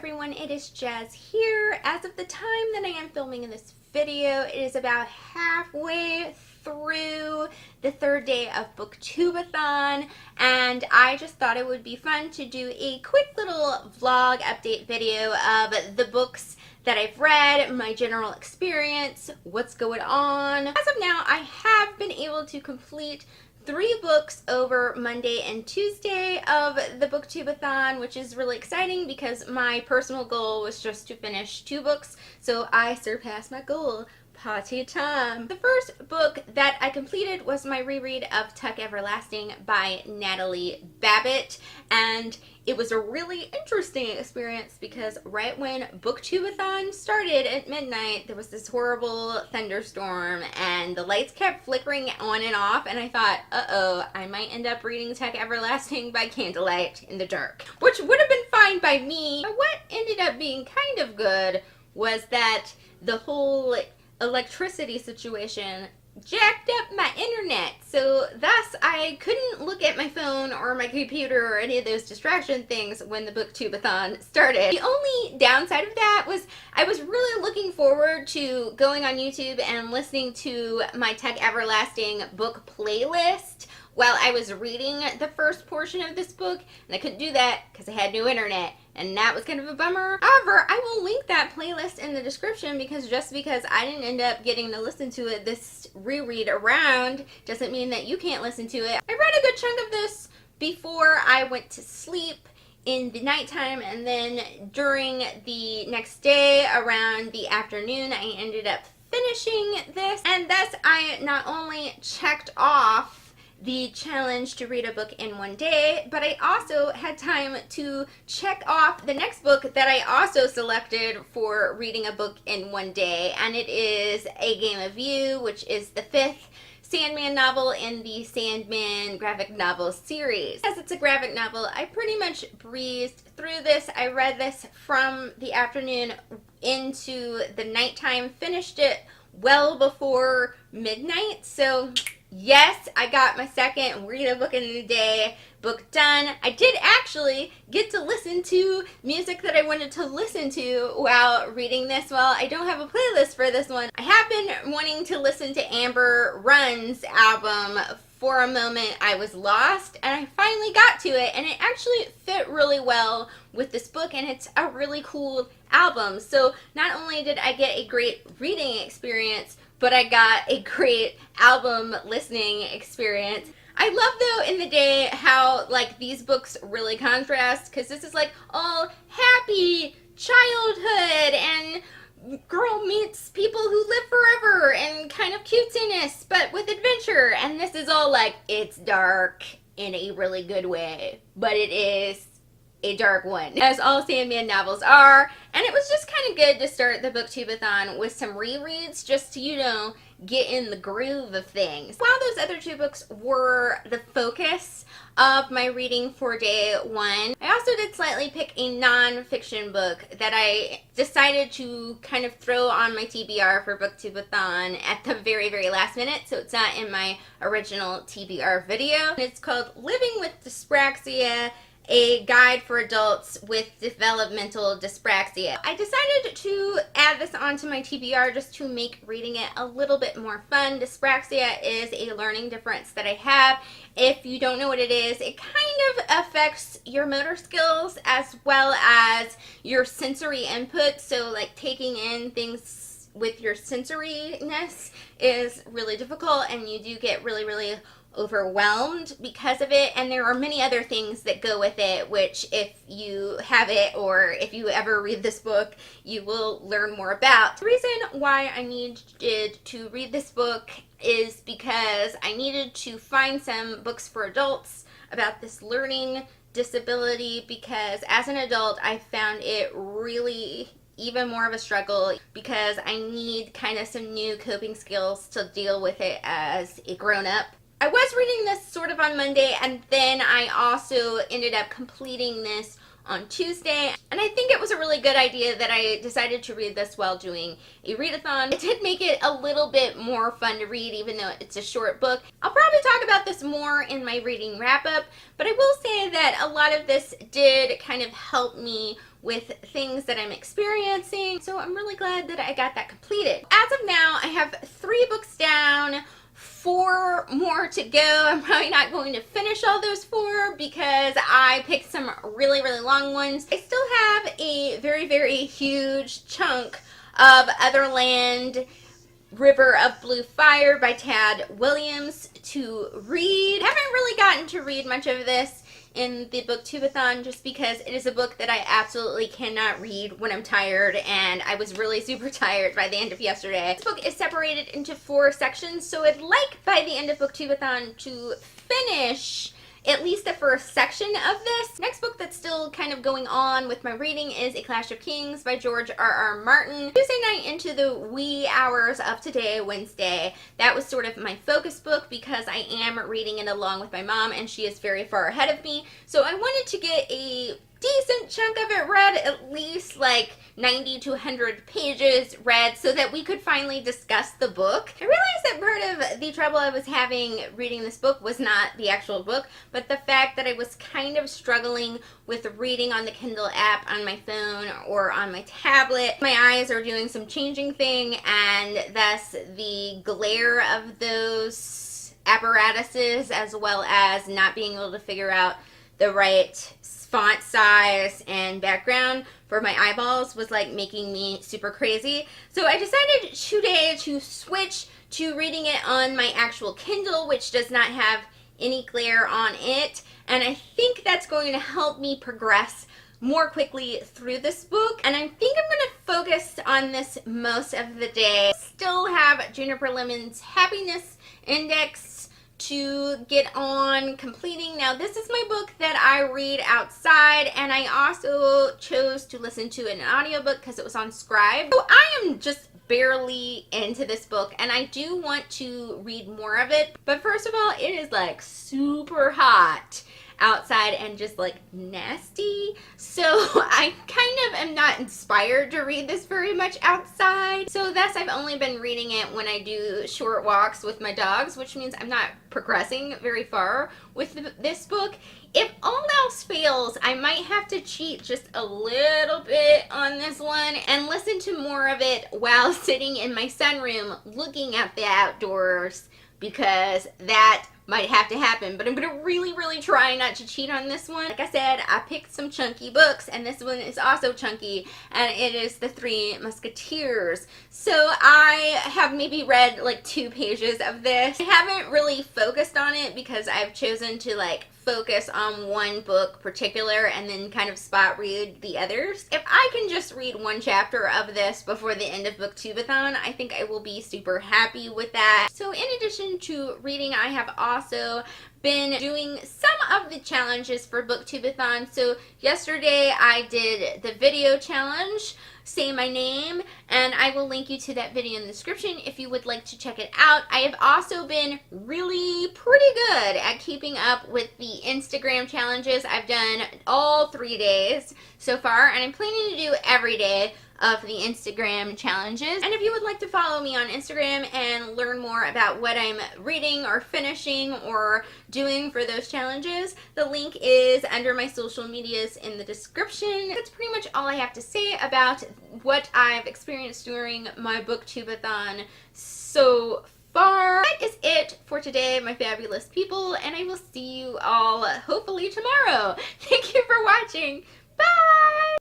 everyone, it is Jazz here. As of the time that I am filming this video, it is about halfway through the third day of Booktubeathon, and I just thought it would be fun to do a quick little vlog update video of the books that I've read, my general experience, what's going on. As of now, I have been able to complete 3 books over Monday and Tuesday of the Booktubeathon, which is really exciting because my personal goal was just to finish 2 books, so I surpassed my goal. Party time! The first book that I completed was my reread of Tuck Everlasting by Natalie Babbitt, and it was a really interesting experience because right when Booktubeathon started at midnight, there was this horrible thunderstorm and the lights kept flickering on and off, and I thought, uh-oh, I might end up reading Tuck Everlasting by candlelight in the dark, which would have been fine by me. But what ended up being kind of good was that the whole electricity situation jacked up my internet, so thus I couldn't look at my phone or my computer or any of those distraction things when the Booktubeathon started. The only downside of that was I was really looking forward to going on YouTube and listening to my Tuck Everlasting book playlist while I was reading the first portion of this book, and I couldn't do that because I had no internet, and that was kind of a bummer. However, I will link that playlist in the description because just because I didn't end up getting to listen to it this reread around doesn't mean that you can't listen to it. I read a good chunk of this before I went to sleep in the nighttime, and then during the next day around the afternoon I ended up finishing this, and thus I not only checked off the challenge to read a book in one day, but I also had time to check off the next book that I also selected for reading a book in one day, and it is A Game of You, which is the 5th Sandman novel in the Sandman graphic novel series. As it's a graphic novel, I pretty much breezed through this. I read this from the afternoon into the nighttime, finished it well before midnight, so yes, I got my second read a book in a day book done. I did actually get to listen to music that I wanted to listen to while reading this. Well, I don't have a playlist for this one. I have been wanting to listen to Amber Runn's album. For a moment I was lost, and I finally got to it, and it actually fit really well with this book, and it's a really cool album. So not only did I get a great reading experience, but I got a great album listening experience. I love, though, in the day how, like, these books really contrast, because this is, like, all happy childhood and girl meets people who live forever and kind of cutesiness, but with adventure, and this is all, like, it's dark in a really good way, but it is a dark one, as all Sandman novels are, and it was just kind of good to start the Booktubeathon with some rereads just to, you know, get in the groove of things. While those other 2 books were the focus of my reading for day 1, I also did slightly pick a non-fiction book that I decided to kind of throw on my TBR for Booktubeathon at the very, very last minute, so it's not in my original TBR video. It's called Living with Dyspraxia, a guide for adults with developmental dyspraxia. I decided to add this onto my TBR just to make reading it a little bit more fun. Dyspraxia is a learning difference that I have. If you don't know what it is, it kind of affects your motor skills as well as your sensory input. So like taking in things with your sensoriness is really difficult, and you do get really, really overwhelmed because of it, and there are many other things that go with it, which if you have it or if you ever read this book, you will learn more about. The reason why I needed to read this book is because I needed to find some books for adults about this learning disability, because as an adult I found it really even more of a struggle because I need kind of some new coping skills to deal with it as a grown-up. I was reading this sort of on Monday, and then I also ended up completing this on Tuesday, and I think it was a really good idea that I decided to read this while doing a readathon. It did make it a little bit more fun to read, even though it's a short book. I'll probably talk about this more in my reading wrap-up, but I will say that a lot of this did kind of help me with things that I'm experiencing. So I'm really glad that I got that completed. As of now, I have 3 books down, 4 more to go. I'm probably not going to finish all those 4 because I picked some really, really long ones. I still have a very, very huge chunk of Otherland River of Blue Fire by Tad Williams to read. I haven't really gotten to read much of this in the Booktubeathon just because it is a book that I absolutely cannot read when I'm tired, and I was really super tired by the end of yesterday. This book is separated into 4 sections, so I'd like by the end of Booktubeathon to finish at least the first section of this. Next book that's still kind of going on with my reading is A Clash of Kings by George R.R. Martin. Tuesday night into the wee hours of today, Wednesday, that was sort of my focus book because I am reading it along with my mom and she is very far ahead of me. So I wanted to get a decent chunk of it read, at least like 90 to 100 pages read, so that we could finally discuss the book. I realized that part of the trouble I was having reading this book was not the actual book, but the fact that I was kind of struggling with reading on the Kindle app on my phone or on my tablet. My eyes are doing some changing thing, and thus the glare of those apparatuses, as well as not being able to figure out the right font size and background for my eyeballs, was like making me super crazy. So I decided today to switch to reading it on my actual Kindle, which does not have any glare on it, and I think that's going to help me progress more quickly through this book. And I think I'm going to focus on this most of the day. Still have Juniper Lemon's Happiness Index to get on completing. Now, this is my book that I read outside, and I also chose to listen to an audiobook because it was on Scribe. So I am just barely into this book, and I do want to read more of it. But first of all, it is like super hot outside and just like nasty, so I kind of am not inspired to read this very much outside. So thus I've only been reading it when I do short walks with my dogs, which means I'm not progressing very far with this book. If all else fails, I might have to cheat just a little bit on this one and listen to more of it while sitting in my sunroom looking at the outdoors, because that might have to happen. But I'm going to really, really try not to cheat on this one. Like I said, I picked some chunky books, and this one is also chunky, and it is The Three Musketeers. So I have maybe read like 2 pages of this. I haven't really focused on it because I've chosen to like focus on one book particular and then kind of spot read the others. If I can just read 1 chapter of this before the end of Booktubeathon, I think I will be super happy with that. So in addition to reading, I have also been doing some of the challenges for Booktubeathon. So yesterday I did the video challenge, Say My Name, and I will link you to that video in the description if you would like to check it out. I have also been really pretty good at keeping up with the Instagram challenges. I've done all 3 days so far, and I'm planning to do every day of the Instagram challenges. And if you would like to follow me on Instagram and learn more about what I'm reading or finishing or doing for those challenges, the link is under my social medias in the description. That's pretty much all I have to say about what I've experienced during my Booktubeathon so far. That is it for today, my fabulous people, and I will see you all hopefully tomorrow. Thank you for watching. Bye!